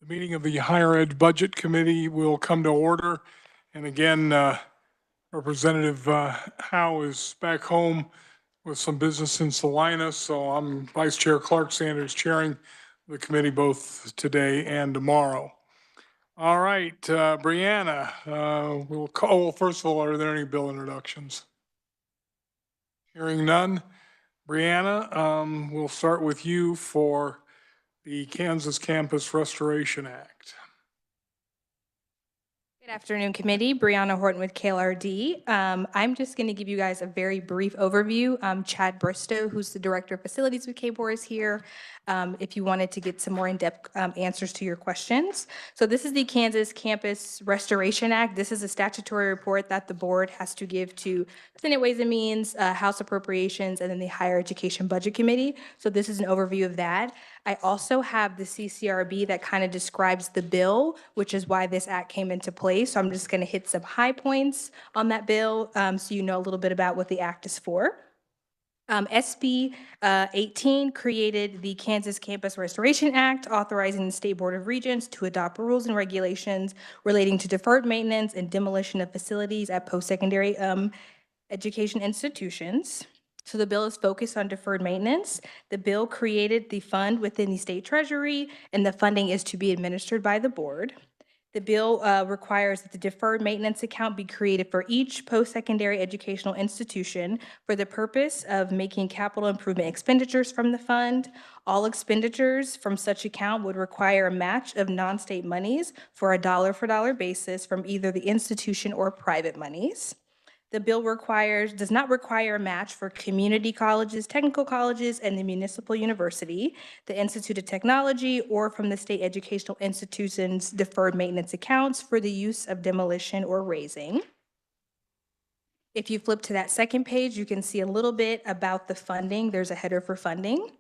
meeting of the Higher Ed Budget Committee will come to order. And again, Representative Howe is back home with some business in Salina, so I'm Vice Chair Clark Sanders chairing the committee both today and tomorrow. All right, Brianna, we'll call, well, first of all, are there any bill introductions? Hearing none. Brianna, we'll start with you for the Kansas Campus Restoration Act. Good afternoon, committee. Brianna Horton with KLRD. I'm just going to give you guys a very brief overview. Chad Bristow, who's the Director of Facilities with KBOR, is here if you wanted to get some more in-depth answers to your questions. So this is the Kansas Campus Restoration Act. This is a statutory report that the board has to give to Senate Ways and Means, House Appropriations, and then the Higher Education Budget Committee. So this is an overview of that. I also have the CCRB that kind of describes the bill, which is why this act came into place. So I'm just going to hit some high points on that bill so you know a little bit about what the act is for. SB 18 created the Kansas Campus Restoration Act, authorizing the State Board of Regents to adopt rules and regulations relating to deferred maintenance and demolition of facilities at post-secondary education institutions. So the bill is focused on deferred maintenance. The bill created the fund within the state treasury, and the funding is to be administered by the board. The bill requires that the deferred maintenance account be created for each post-secondary educational institution for the purpose of making capital improvement expenditures from the fund. All expenditures from such account would require a match of non-state monies for a dollar-for-dollar basis from either the institution or private monies. The bill does not require a match for community colleges, technical colleges, and the municipal university, the Institute of Technology, or from the state educational institutions' deferred maintenance accounts for the use of demolition or raising. If you flip to that second page, you can see a little bit about the funding. There's a header for funding.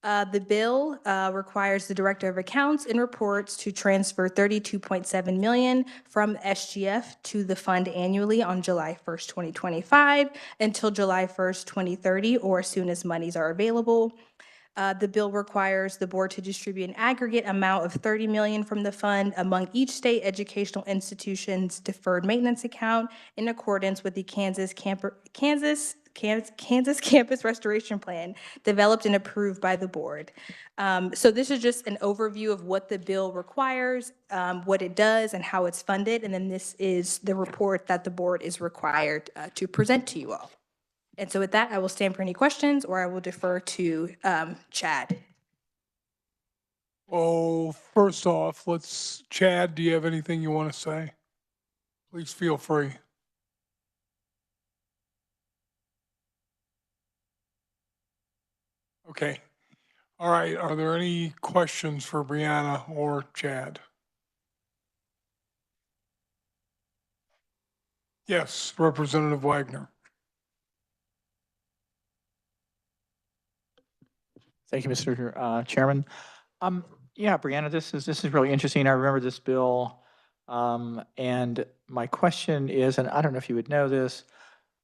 The bill requires the Director of Accounts and Reports to transfer $32.7 million from SGF to the fund annually on July 1st, 2025 until July 1st, 2030, or as soon as monies are available. The bill requires the board to distribute an aggregate amount of $30 million from the fund among each state educational institution's deferred maintenance account in accordance with the Kansas Campus Restoration Plan developed and approved by the board. So this is just an overview of what the bill requires, what it does, and how it's funded. And then this is the report that the board is required to present to you all. And so with that, I will stand for any questions, or I will defer to Chad. Well, first off, Chad, do you have anything you want to say? Please feel free. Okay. All right. Are there any questions for Brianna or Chad? Yes, Representative Wagner. Thank you, Mr. Chairman. Yeah, Brianna, this is really interesting. I remember this bill, and my question is, and I don't know if you would know this,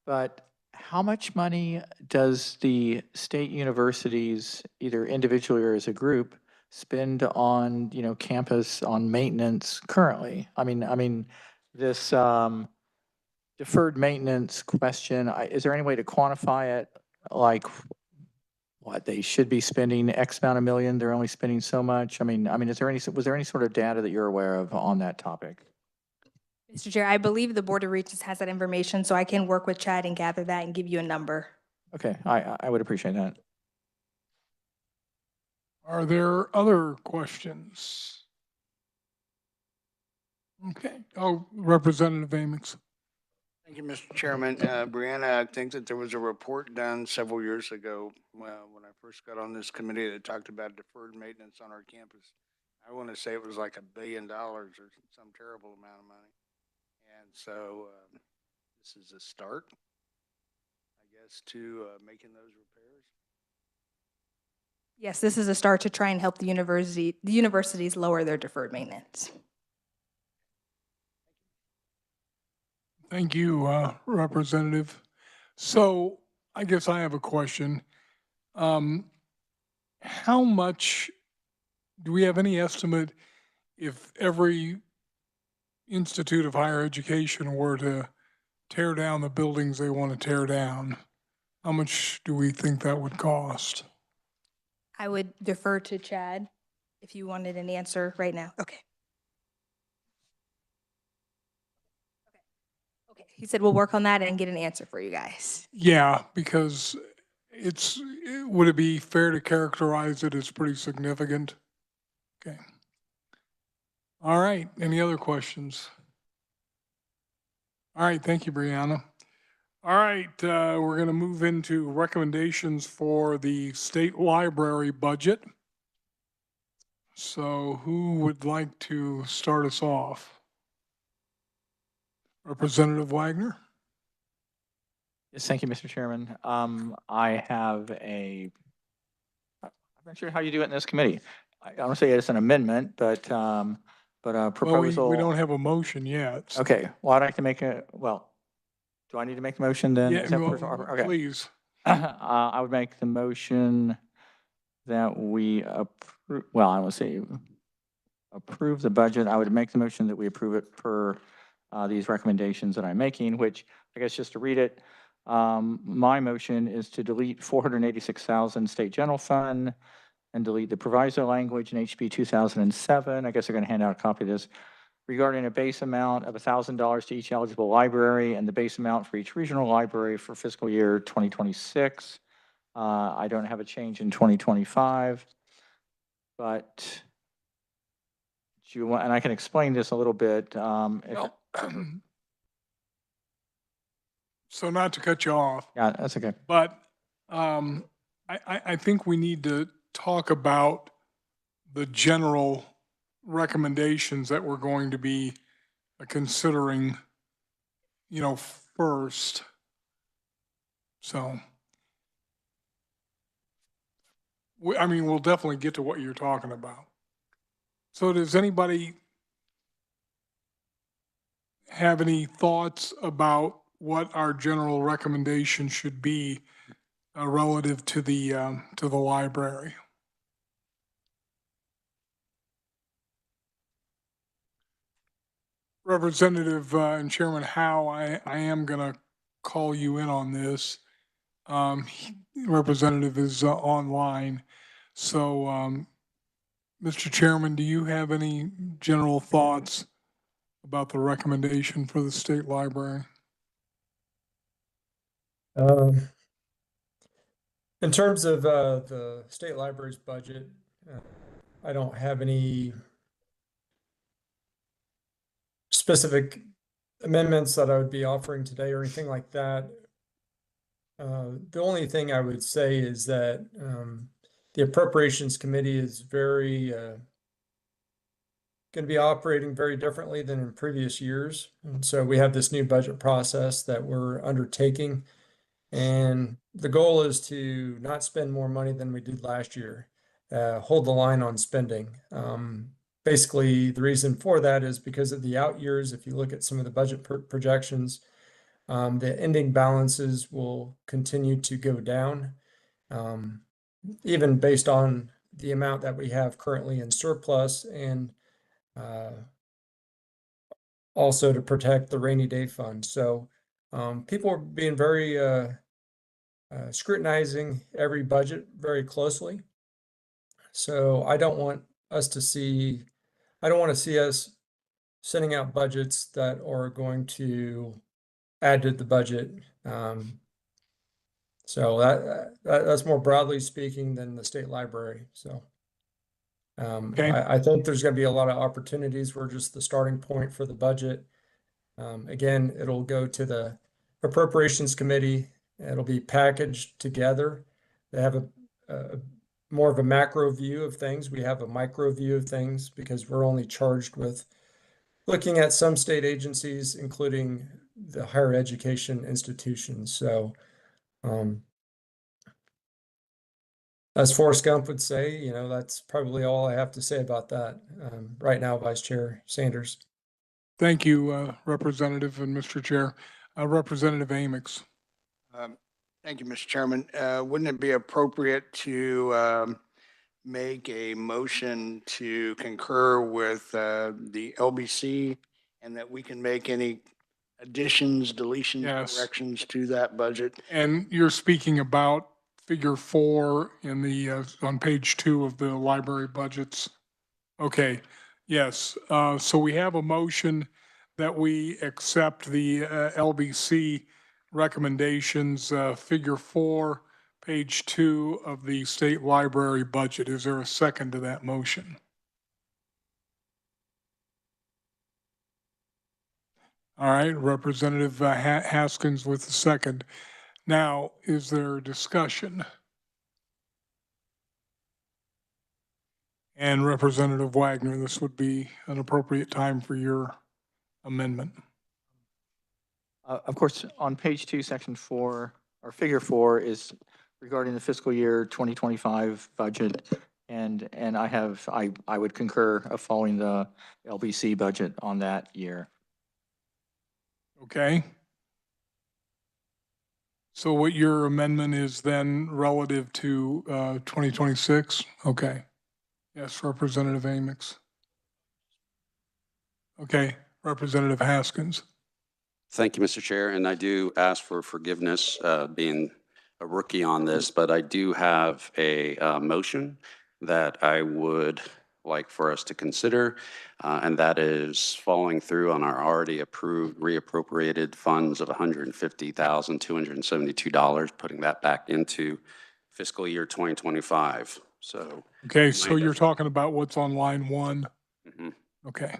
but how much money does the state universities, either individually or as a group, spend on campus on maintenance currently? I mean, this deferred maintenance question. Is there any way to quantify it? Like, what they should be spending X amount of million, they're only spending so much. I mean, was there any sort of data that you're aware of on that topic? Mr. Chair, I believe the Board of Regents has that information, so I can work with Chad and gather that and give you a number. Okay, I would appreciate that. Are there other questions? Okay. Oh, Representative Amix. Thank you, Mr. Chairman. Brianna, I think that there was a report done several years ago when I first got on this committee that talked about deferred maintenance on our campus. I want to say it was like $1 billion or some terrible amount of money. And so this is a start, I guess, to making those repairs. Yes, this is a start to try and help the universities lower their deferred maintenance. Thank you, Representative. So I guess I have a question. How much, do we have any estimate if every institute of higher education were to tear down the buildings they want to tear down, how much do we think that would cost? I would defer to Chad if you wanted an answer right now. Okay. Okay. He said we'll work on that and get an answer for you guys. Yeah, because would it be fair to characterize it as pretty significant? Okay. All right, any other questions? All right, thank you, Brianna. All right, we're going to move into recommendations for the state library budget. So who would like to start us off? Representative Wagner? Yes, thank you, Mr. Chairman. I have I'm not sure how you do it in this committee. I don't say it's an amendment, but a Well, proposal. we don't have a motion yet. so- Okay, well, I'd like to make do I need to make the motion then? Yeah, Is that well, what- okay. please. I would make the motion that we approve, well, I would say approve the budget. I would make the motion that we approve it per these recommendations that I'm making, which I guess just to read it, my motion is to delete 486,000 state general fund and delete the proviso language in HB 2007. I guess they're going to hand out a copy of this regarding a base amount of $1,000 to each eligible library and the base amount for each regional library for fiscal year 2026. I don't have a change in 2025, but do you want, and I can explain this a little bit. Well, so not to cut you off, Yeah, that's okay. but I think we need to talk about the general recommendations that we're going to be considering, first. So, we'll definitely get to what you're talking about. So does anybody have any thoughts about what our general recommendation should be relative to the library? Representative and Chairman Howe, I am going to call you in on this. Representative is online. So, Mr. Chairman, do you have any general thoughts about the recommendation for the state library? In terms of the state library's budget, I don't have any specific amendments that I would be offering today or anything like that. The only thing I would say is that the Appropriations Committee is going to be operating very differently than in previous years. And so we have this new budget process that we're undertaking. And the goal is to not spend more money than we did last year, hold the line on spending. Basically, the reason for that is because of the out years. If you look at some of the budget projections, the ending balances will continue to go down, even based on the amount that we have currently in surplus, and also to protect the rainy day fund. So people are being very scrutinizing every budget very closely. So I don't want to see us sending out budgets that are going to add to the budget. So that's more broadly speaking than the state library. So Okay. I think there's going to be a lot of opportunities. We're just the starting point for the budget. Again, it'll go to the Appropriations Committee. It'll be packaged together. They have a more of a macro view of things. We have a micro view of things because we're only charged with looking at some state agencies, including the higher education institutions. So, as Forrest Gump would say, that's probably all I have to say about that right now, Vice Chair Sanders. Thank you, Representative and Mr. Chair. Representative Amix. Thank you, Mr. Chairman. Wouldn't it be appropriate to make a motion to concur with the LBC and that we can make any additions, deletions, Yes. corrections to that budget. And you're speaking about figure 4 in the, on page 2 of the library budgets. Okay, yes. So we have a motion that we accept the LBC recommendations, figure 4, page 2 of the state library budget. Is there a second to that motion? All right, Representative Haskins with the second. Now, is there discussion? And Representative Wagner, this would be an appropriate time for your amendment. Of course, on page 2, section 4, or figure 4 is regarding the fiscal year 2025 budget. And I would concur of following the LBC budget on that year. Okay. So what your amendment is then relative to 2026? Okay. Yes, Representative Amix. Okay, Representative Haskins. Thank you, Mr. Chair, and I do ask for forgiveness being a rookie on this, but I do have a motion that I would like for us to consider, and that is following through on our already approved reappropriated funds of $150,272, putting that back into fiscal year 2025. So. Okay, so you're talking about what's on line 1? Mm-hmm. Okay.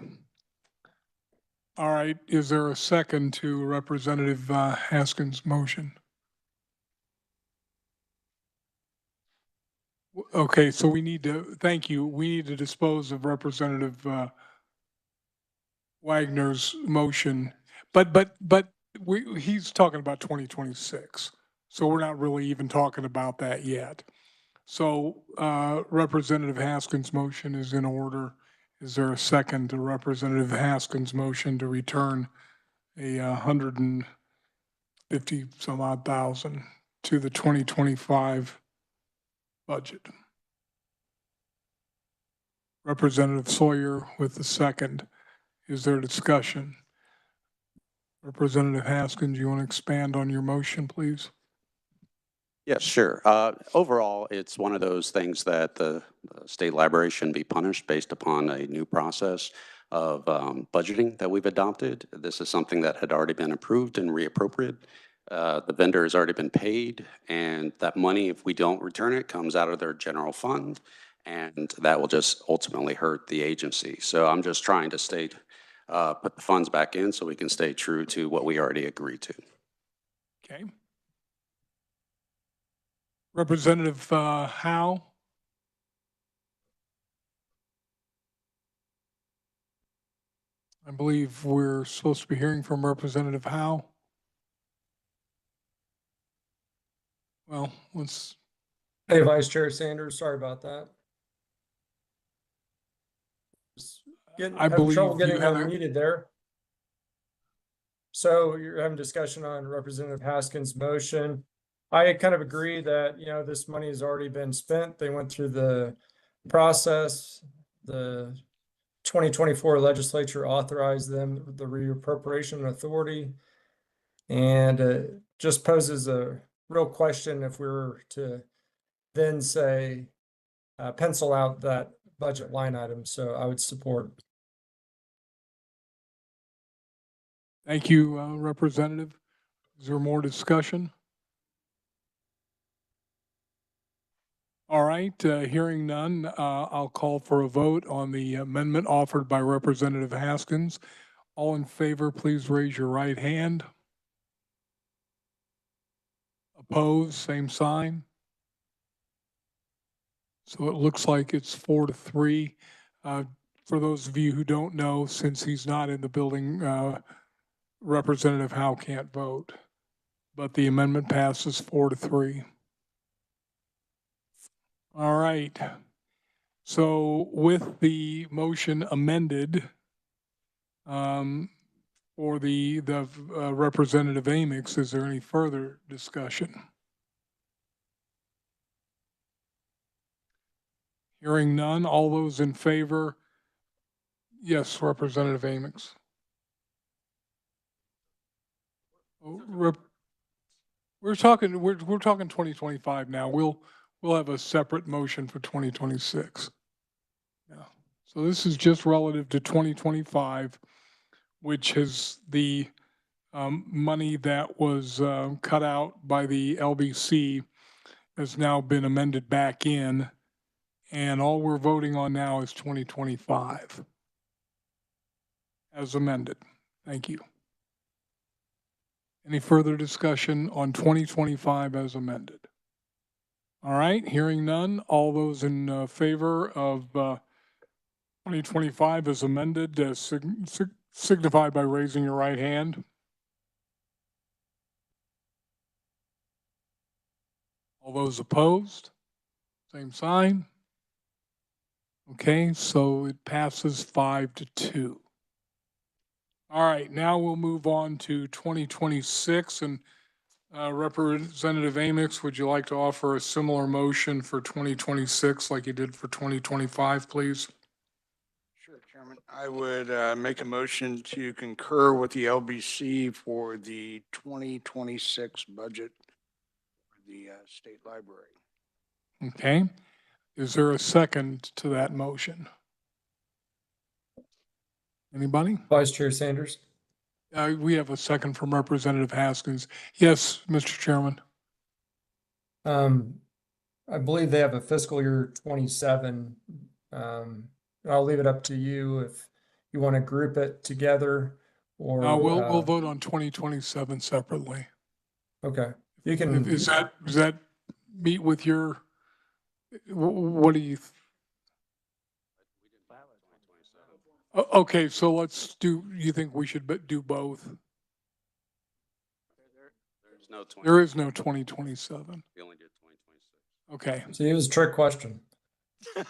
All right, is there a second to Representative Haskins' motion? Okay, so we need to, thank you, we need to dispose of Representative Wagner's motion, but he's talking about 2026, so we're not really even talking about that yet. So Representative Haskins' motion is in order. Is there a second to Representative Haskins' motion to return a 150 some odd thousand to the 2025 budget? Representative Sawyer with the second. Is there discussion? Representative Haskins, you want to expand on your motion, please? Yes, sure. Overall, it's one of those things that the state library shouldn't be punished based upon a new process of budgeting that we've adopted. This is something that had already been approved and reappropriated. The vendor has already been paid, and that money, if we don't return it, comes out of their general fund, and that will just ultimately hurt the agency. So I'm just trying to put the funds back in so we can stay true to what we already agreed to. Okay. Representative Howe? I believe we're supposed to be hearing from Representative Howe. Well, let's. Hey, Vice Chair Sanders, sorry about that. I believe trouble getting you had a- unmuted there. So you're having discussion on Representative Haskins' motion. I kind of agree that, you know, this money has already been spent. They went through the process. The 2024 legislature authorized them the reappropriation authority. And it just poses a real question if we were to then say, pencil out that budget line item. So I would support. Thank you, Representative. Is there more discussion? All right, hearing none, I'll call for a vote on the amendment offered by Representative Haskins. All in favor, please raise your right hand. Opposed, same sign. So it looks like it's 4-3. For those of you who don't know, since he's not in the building, Representative Howe can't vote, but the amendment passes 4-3. All right. So with the motion amended for the Representative Amix, is there any further discussion? Hearing none, all those in favor? Yes, Representative Amix. Oh, we're talking 2025 now. We'll have a separate motion for 2026. Yeah. So this is just relative to 2025, which is the money that was cut out by the LBC has now been amended back in. And all we're voting on now is 2025 as amended. Thank you. Any further discussion on 2025 as amended? All right, hearing none. All those in favor of 2025 as amended, signify by raising your right hand. All those opposed, same sign. Okay, so it passes 5-2. All right, now we'll move on to 2026, and Representative Amix, would you like to offer a similar motion for 2026 like you did for 2025, please? Sure, Chairman. I would make a motion to concur with the LBC for the 2026 budget for the state library. Okay, is there a second to that motion? Anybody? Vice Chair Sanders. We have a second from Representative Haskins. Yes, Mr. Chairman. I believe they have a fiscal year 27. I'll leave it up to you if you want to group it together or. We'll vote on 2027 separately. Okay, you can. Does that meet with your, what do you? Okay, so let's do, you think we should do both? There is no 2027. We only did 2026. Okay. See, it was a trick question.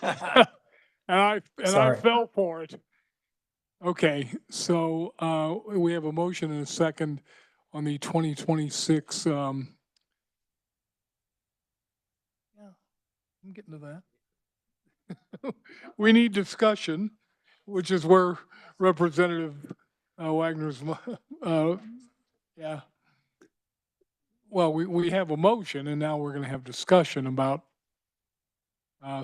and I Sorry. fell for it. Okay, so we have a motion and a second on the 2026. Yeah, I'm getting to that. We need discussion, which is where Representative Wagner's, yeah. Well, we have a motion and now we're going to have discussion about,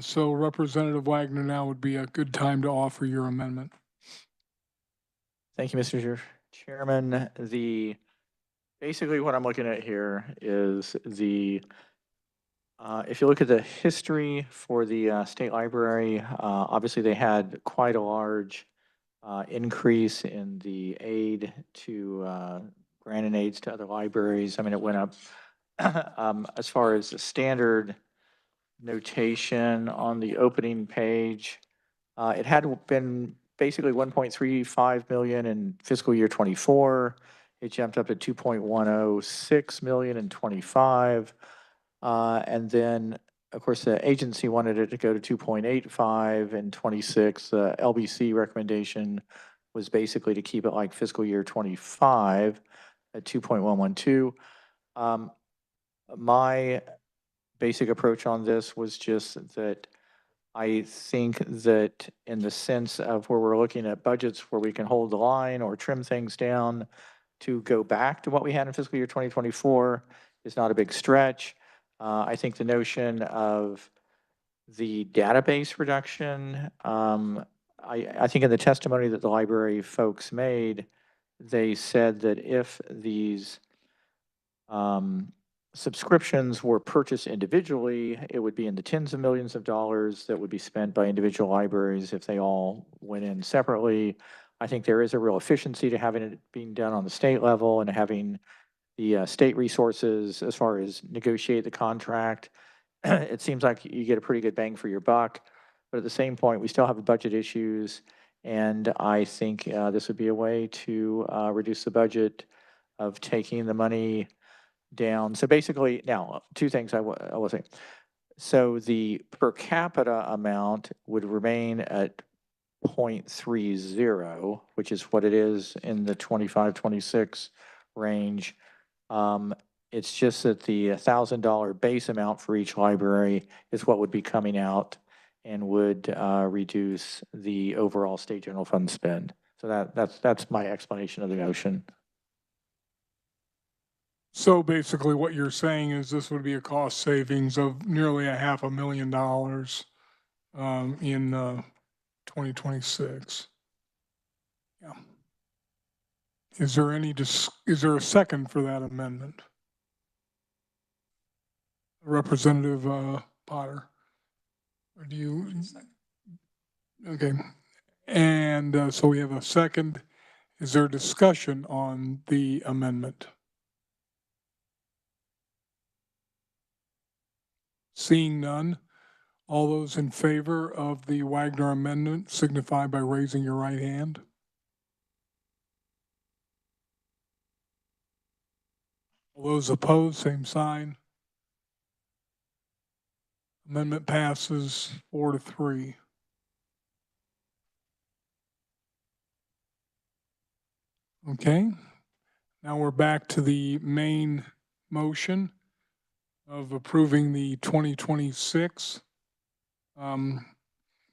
so Representative Wagner, now would be a good time to offer your amendment. Thank you, Mr. Chairman. Basically what I'm looking at here is if you look at the history for the state library, obviously they had quite a large increase in the aid to grant and aids to other libraries. I mean, it went up as far as the standard notation on the opening page. It had been basically 1.35 million in fiscal year 24. It jumped up to 2.106 million in 25. And then, of course, the agency wanted it to go to 2.85 in 26. The LBC recommendation was basically to keep it like fiscal year 25 at 2.112. My basic approach on this was just that I think that in the sense of where we're looking at budgets where we can hold the line or trim things down to go back to what we had in fiscal year 2024 is not a big stretch. I think the notion of the database reduction, I think in the testimony that the library folks made, they said that if these subscriptions were purchased individually, it would be in the tens of millions of dollars that would be spent by individual libraries if they all went in separately. I think there is a real efficiency to having it being done on the state level and having the state resources as far as negotiate the contract. It seems like you get a pretty good bang for your buck, but at the same point, we still have budget issues. And I think this would be a way to reduce the budget of taking the money down. So basically, now, two things I will say. So the per capita amount would remain at 0.30, which is what it is in the 25-26 range. It's just that the $1,000 base amount for each library is what would be coming out and would reduce the overall state general fund spend. So that's my explanation of the motion. So basically what you're saying is this would be a cost savings of nearly $500,000 in 2026. Yeah. Is there is there a second for that amendment? Representative Potter? Or do you? Okay. And so we have a second. Is there discussion on the amendment? Seeing none, all those in favor of the Wagner amendment signify by raising your right hand. All those opposed, same sign. Amendment passes 4-3. Okay, now we're back to the main motion of approving the 2026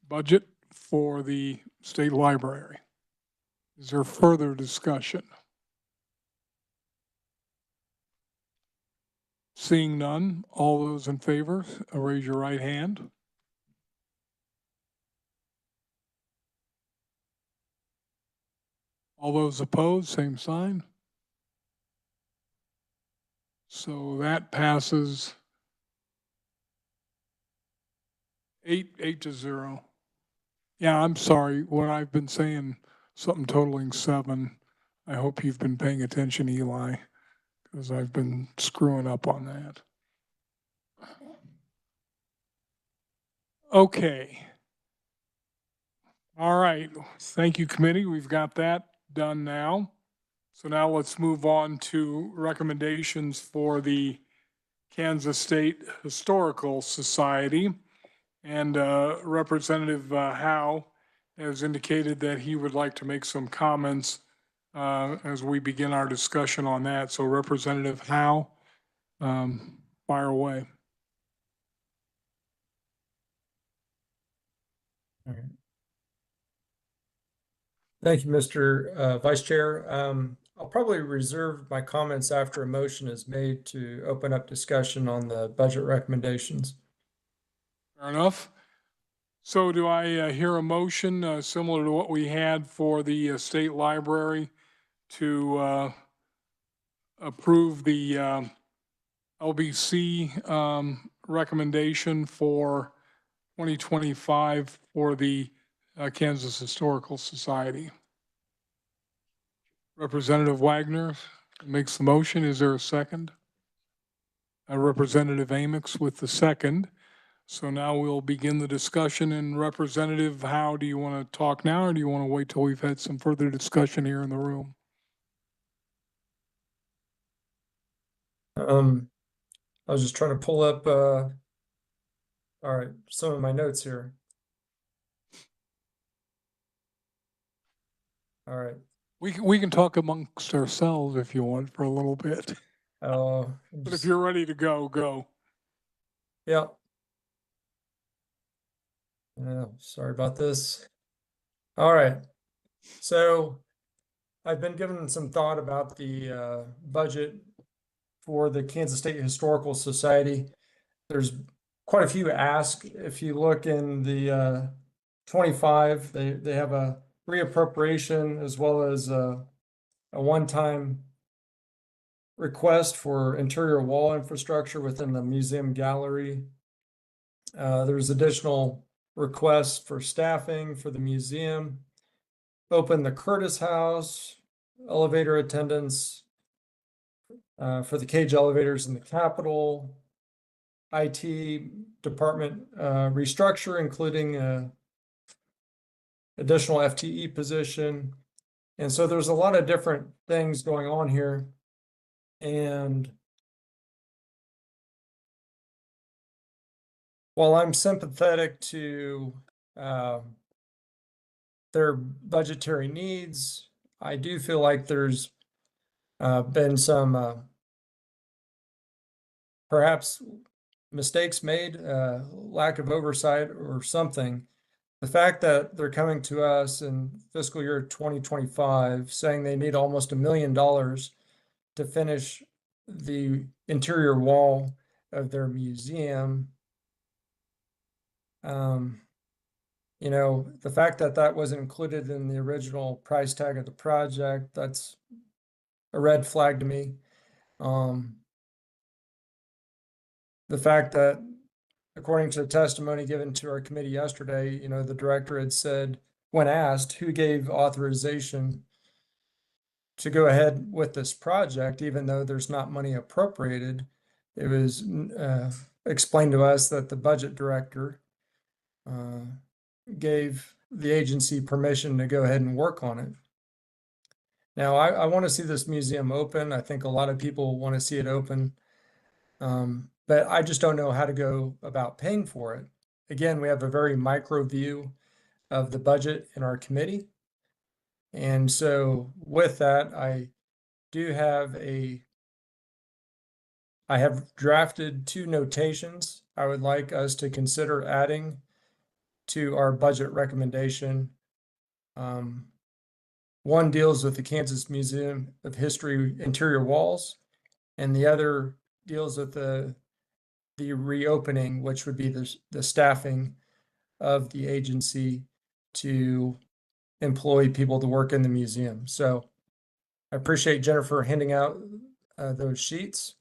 budget for the state library. Is there further discussion? Seeing none, all those in favor, raise your right hand. All those opposed, same sign. So that passes 8-0. Yeah, I'm sorry. When I've been saying something totaling 7, I hope you've been paying attention, Eli, because I've been screwing up on that. Okay. All right. Thank you, committee. We've got that done now. So now let's move on to recommendations for the Kansas State Historical Society. And Representative Howe has indicated that he would like to make some comments as we begin our discussion on that. So Representative Howe, fire away. All right. Thank you, Mr. Vice Chair. I'll probably reserve my comments after a motion is made to open up discussion on the budget recommendations. Fair enough. So do I hear a motion similar to what we had for the state library to approve the LBC recommendation for 2025 for the Kansas Historical Society? Representative Wagner makes the motion. Is there a second? Representative Amix with the second. So now we'll begin the discussion. And Representative, how do you want to talk now, or do you want to wait till we've had some further discussion here in the room? I was just trying to pull up, all right, some of my notes here. All right. We can talk amongst ourselves if you want for a little bit. But if you're ready to go, go. Yeah. Sorry about this. All right. So I've been given some thought about the budget for the Kansas State Historical Society. There's quite a few asks. If you look in the 25, they have a reappropriation as well as a one-time request for interior wall infrastructure within the museum gallery. There's additional requests for staffing for the museum, open the Curtis House, elevator attendants for the cage elevators in the Capitol, IT department restructure, including additional FTE position. And so there's a lot of different things going on here. And while I'm sympathetic to their budgetary needs, I do feel like there's been some perhaps mistakes made, lack of oversight or something. The fact that they're coming to us in fiscal year 2025 saying they need almost $1 million to finish the interior wall of their museum. You know, the fact that that wasn't included in the original price tag of the project, that's a red flag to me. The fact that, according to the testimony given to our committee yesterday, you know, the director had said, when asked who gave authorization to go ahead with this project, even though there's not money appropriated, it was explained to us that the budget director gave the agency permission to go ahead and work on it. Now, I want to see this museum open. I think a lot of people want to see it open. But I just don't know how to go about paying for it. Again, we have a very micro view of the budget in our committee. And so with that, I have drafted 2 notations I would like us to consider adding to our budget recommendation. One deals with the Kansas Museum of History interior walls, and the other deals with the reopening, which would be the staffing of the agency to employ people to work in the museum. So I appreciate Jennifer handing out those sheets.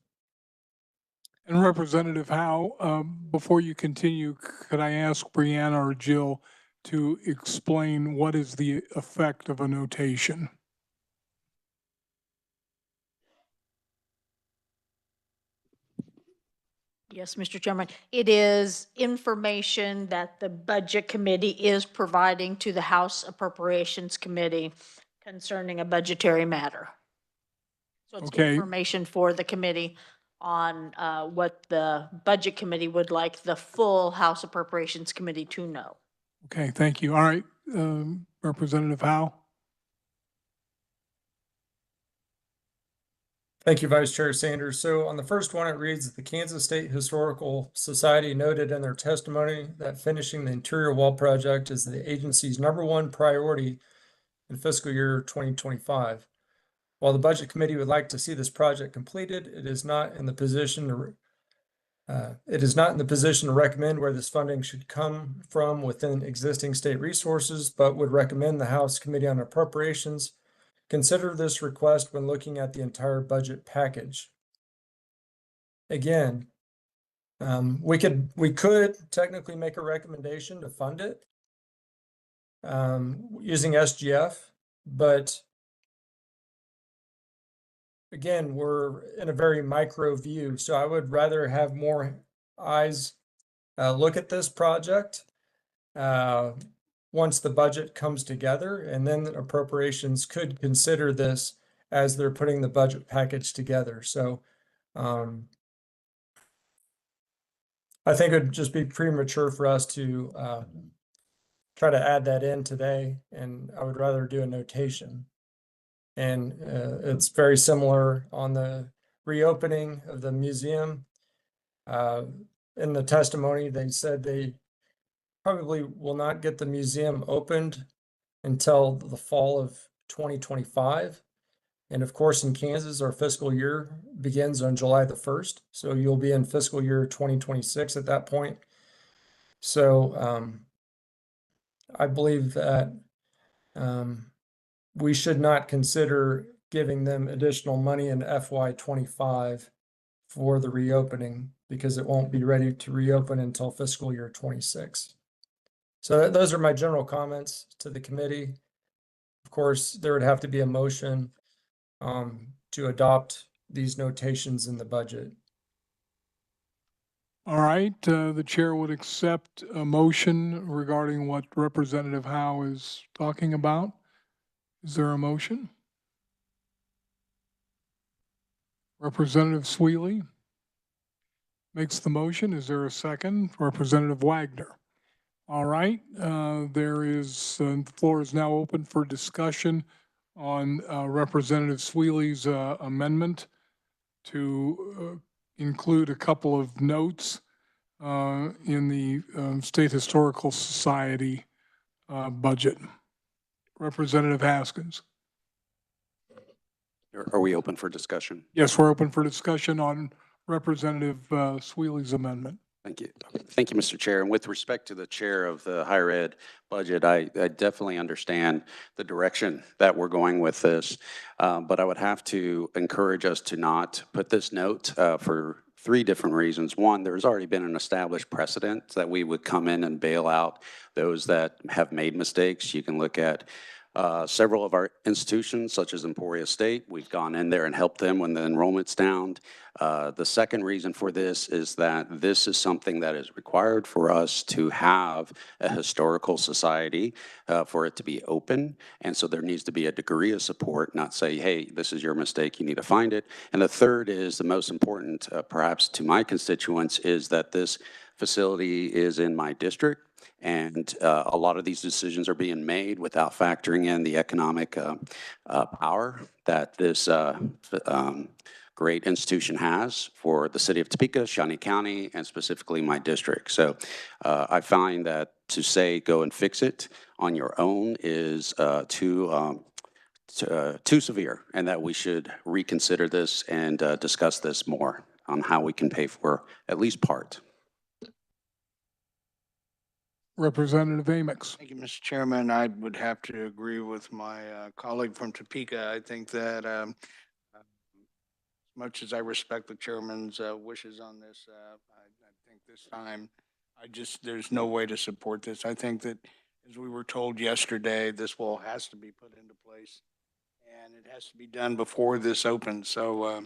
And Representative Howe, before you continue, could I ask Brianna or Jill to explain what is the effect of a notation? Yes, Mr. Chairman. It is information that the Budget Committee is providing to the House Appropriations Committee concerning a budgetary matter. So it's Okay. information for the committee on what the Budget Committee would like the full House Appropriations Committee to know. Okay, thank you. All right, Representative Howe. Thank you, Vice Chair Sanders. So on the first one, it reads that the Kansas State Historical Society noted in their testimony that finishing the interior wall project is the agency's #1 priority in fiscal year 2025. While the Budget Committee would like to see this project completed, it is not in the position to recommend where this funding should come from within existing state resources, but would recommend the House Committee on Appropriations consider this request when looking at the entire budget package. Again, we could technically make a recommendation to fund it using SGF, but again, we're in a very micro view, so I would rather have more eyes look at this project once the budget comes together, and then the appropriations could consider this as they're putting the budget package together. So I think it'd just be premature for us to try to add that in today, and I would rather do a notation. And it's very similar on the reopening of the museum. In the testimony, they said they probably will not get the museum opened until the fall of 2025. And of course, in Kansas, our fiscal year begins on July the 1st. So you'll be in fiscal year 2026 at that point. So I believe that we should not consider giving them additional money in FY25 for the reopening because it won't be ready to reopen until fiscal year 26. So those are my general comments to the committee. Of course, there would have to be a motion to adopt these notations in the budget. All right, the chair would accept a motion regarding what Representative Howe is talking about. Is there a motion? Representative Sweeley makes the motion. Is there a second? Representative Wagner. All right, the floor is now open for discussion on Representative Sweeley's amendment to include a couple of notes in the State Historical Society budget. Representative Haskins. Are we open for discussion? Yes, we're open for discussion on Representative Sweeley's amendment. Thank you. Thank you, Mr. Chair. And with respect to the chair of the higher ed budget, I definitely understand the direction that we're going with this. But I would have to encourage us to not put this note for 3 different reasons. One, there's already been an established precedent that we would come in and bail out those that have made mistakes. You can look at several of our institutions, such as Emporia State. We've gone in there and helped them when the enrollment's down. The second reason for this is that this is something that is required for us to have a historical society, for it to be open. And so there needs to be a degree of support, not say, hey, this is your mistake, you need to find it. And the third is the most important, perhaps to my constituents, is that this facility is in my district. And a lot of these decisions are being made without factoring in the economic power that this great institution has for the city of Topeka, Shawnee County, and specifically my district. So I find that to say go and fix it on your own is too severe, and that we should reconsider this and discuss this more on how we can pay for at least part. Representative Amix. Thank you, Mr. Chairman. I would have to agree with my colleague from Topeka. I think that as much as I respect the chairman's wishes on this, I think this time, there's no way to support this. I think that, as we were told yesterday, this has to be put into place, and it has to be done before this opens. So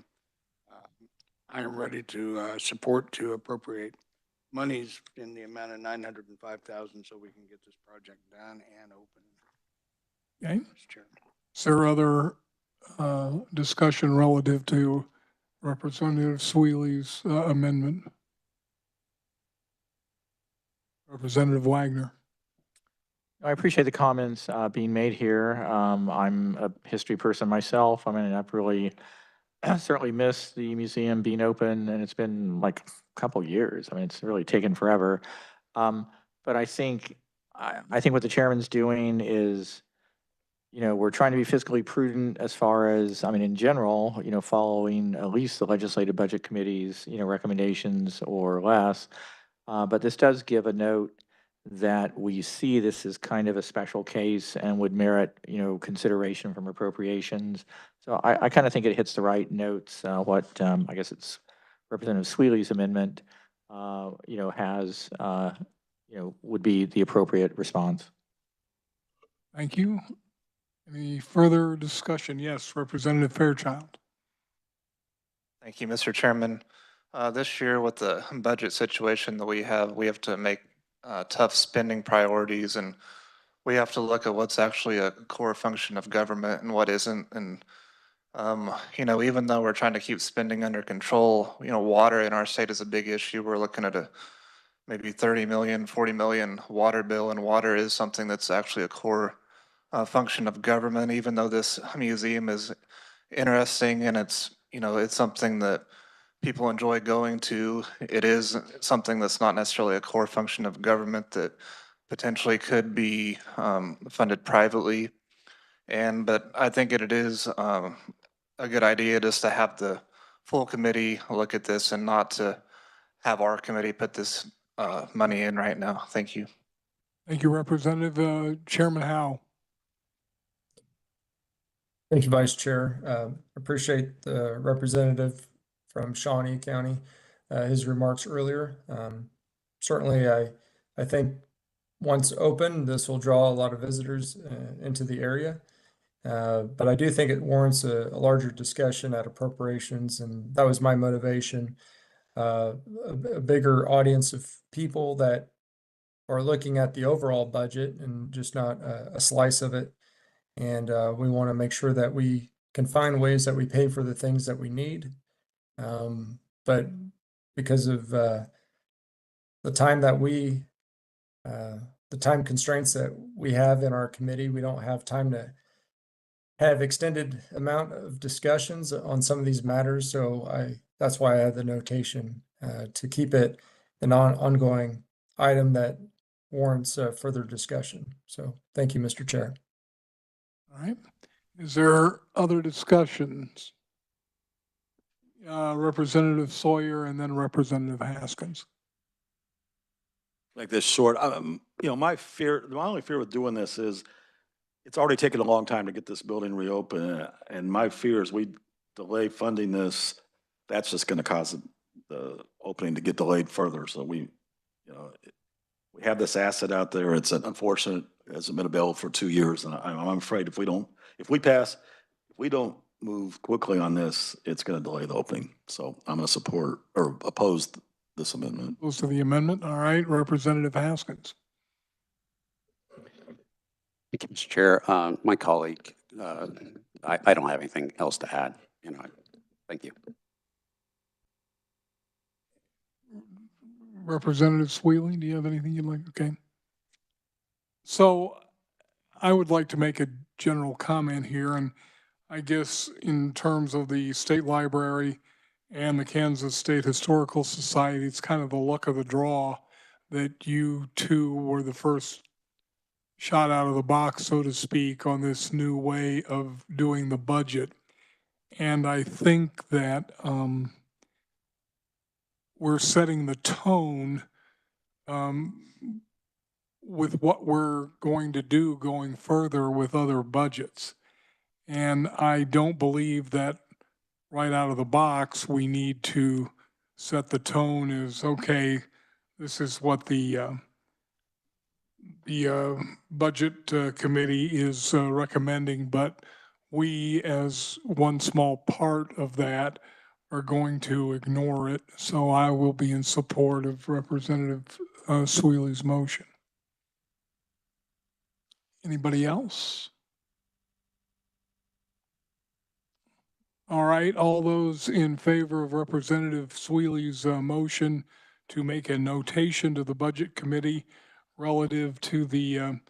I am ready to support to appropriate monies in the amount of $905,000 so we can get this project done and open. Okay. Mr. Chairman. Is there other discussion relative to Representative Sweeley's amendment? Representative Wagner. I appreciate the comments being made here. I'm a history person myself. I mean, I've really certainly missed the museum being open, and it's been like a couple years. I mean, it's really taken forever. But I think what the chairman's doing is, we're trying to be fiscally prudent as far as, I mean, in general, following at least the legislative budget committee's, recommendations or less. But this does give a note that we see this as kind of a special case and would merit, consideration from appropriations. So I kind of think it hits the right notes. What I guess it's Representative Sweeley's amendment, has, would be the appropriate response. Thank you. Any further discussion? Yes, Representative Fairchild. Thank you, Mr. Chairman. This year, with the budget situation that we have to make tough spending priorities, and we have to look at what's actually a core function of government and what isn't. And even though we're trying to keep spending under control, water in our state is a big issue. We're looking at a maybe 30 million, 40 million water bill, and water is something that's actually a core function of government. Even though this museum is interesting and it's something that people enjoy going to, it is something that's not necessarily a core function of government that potentially could be funded privately. But I think it is a good idea just to have the full committee look at this and not to have our committee put this money in right now. Thank you. Thank you, Representative. Chairman Howe. Thank you, Vice Chair. Appreciate the representative from Shawnee County, his remarks earlier. Certainly, I think once open, this will draw a lot of visitors into the area. But I do think it warrants a larger discussion at appropriations, and that was my motivation. A bigger audience of people that are looking at the overall budget and just not a slice of it. And we want to make sure that we can find ways that we pay for the things that we need. But because of the time constraints that we have in our committee, we don't have time to have extended amount of discussions on some of these matters. So that's why I have the notation to keep it an ongoing item that warrants further discussion. So thank you, Mr. Chair. All right. Is there other discussions? Representative Sawyer and then Representative Haskins. Make this short. My only fear with doing this is it's already taken a long time to get this building reopened. And my fear is we delay funding this, that's just going to cause the opening to get delayed further. So we have this asset out there. It's unfortunate. It hasn't been available for 2 years. And I'm afraid if we don't move quickly on this, it's going to delay the opening. So I'm going to support or oppose this amendment. Opposed to the amendment. All right. Representative Haskins. Thank you, Mr. Chair. My colleague, I don't have anything else to add. Thank you. Representative Sweeling, do you have anything you'd like? Okay. So I would like to make a general comment here, and I guess in terms of the state library and the Kansas State Historical Society, it's kind of the luck of the draw that you two were the first shot out of the box, so to speak, on this new way of doing the budget. And I think that we're setting the tone with what we're going to do going further with other budgets. And I don't believe that right out of the box, we need to set the tone as, okay, this is what the budget committee is recommending, but we as one small part of that are going to ignore it. So I will be in support of Representative Sweely's motion. Anybody else? All right, all those in favor of Representative Sweely's motion to make a notation to the Budget Committee relative to the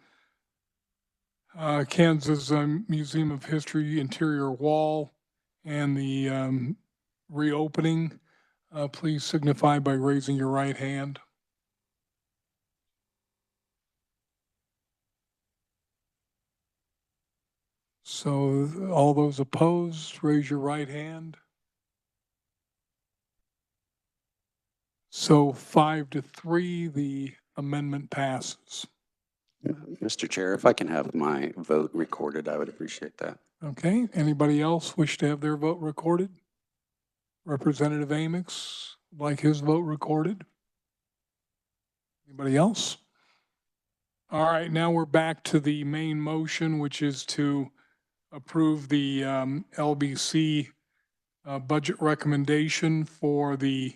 Kansas Museum of History interior wall and the reopening, please signify by raising your right hand. So all those opposed, raise your right hand. So 5-3, the amendment passes. Mr. Chair, if I can have my vote recorded, I would appreciate that. Okay, anybody else wish to have their vote recorded? Representative Amix, like his vote recorded? Anybody else? All right, now we're back to the main motion, which is to approve the LBC budget recommendation for the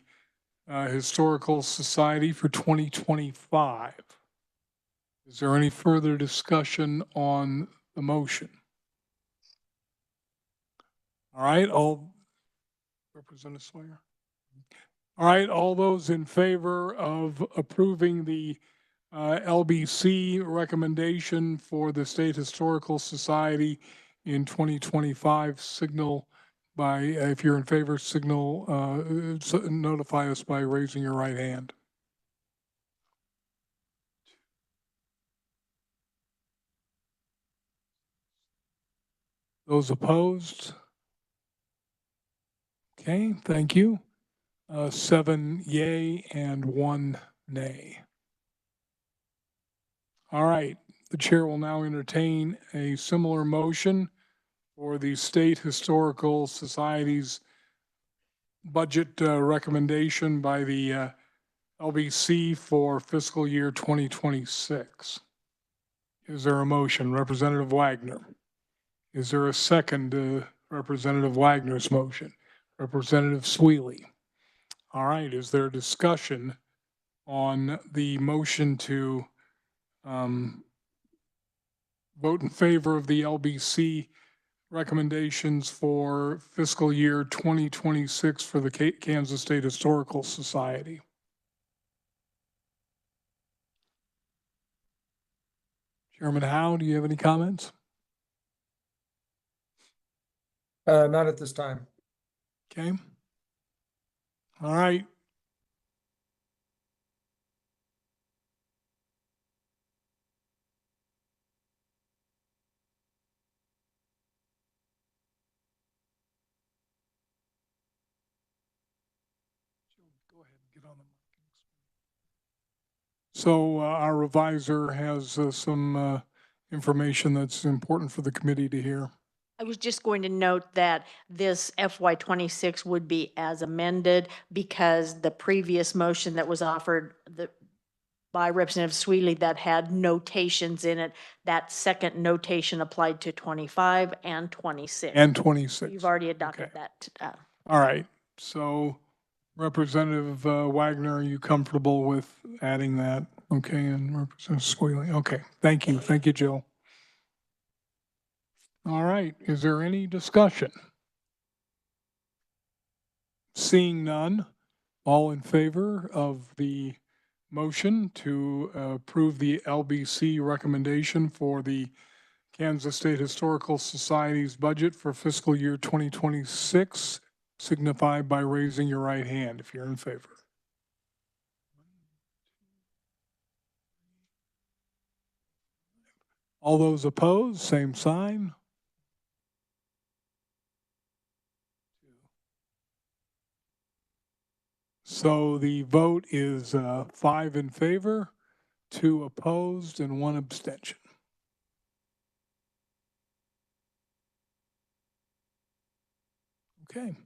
Historical Society for 2025. Is there any further discussion on the motion? All right, Representative Sawyer. All right, all those in favor of approving the LBC recommendation for the State Historical Society in 2025, signal by, if you're in favor, notify us by raising your right hand. Those opposed? Okay, thank you. 7 yay and 1 nay. All right, the chair will now entertain a similar motion for the State Historical Society's budget recommendation by the LBC for fiscal year 2026. Is there a motion? Representative Wagner. Is there a second to Representative Wagner's motion? Representative Sweely. All right, is there discussion on the motion to vote in favor of the LBC recommendations for fiscal year 2026 for the Kansas State Historical Society? Chairman Howe, do you have any comments? Not at this time. Okay. All right. So our revisor has some information that's important for the committee to hear. I was just going to note that this FY '26 would be as amended because the previous motion that was offered by Representative Sweeley that had notations in it, that second notation applied to 25 and 26. And 26. You've already adopted Okay. that. All right. So Representative Wagner, are you comfortable with adding that? Okay, and Representative Squealy. Okay, thank you. Thank you, Jill. All right, is there any discussion? Seeing none, all in favor of the motion to approve the LBC recommendation for the Kansas State Historical Society's budget for fiscal year 2026, signify by raising your right hand if you're in favor. All those opposed, same sign. So the vote is 5 in favor, 2 opposed, and 1 abstention. Okay.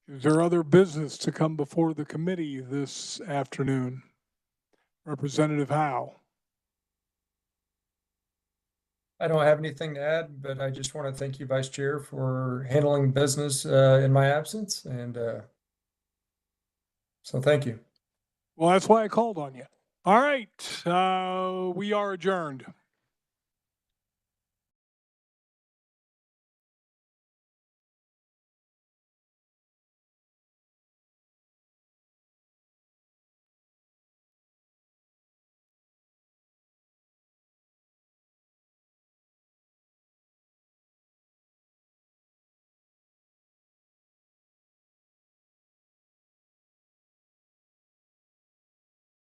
Is there other business to come before the committee this afternoon? Representative Howe. I don't have anything to add, but I just want to thank you, Vice Chair, for handling business in my absence. And so thank you. Well, that's why I called on you. All right, we are adjourned.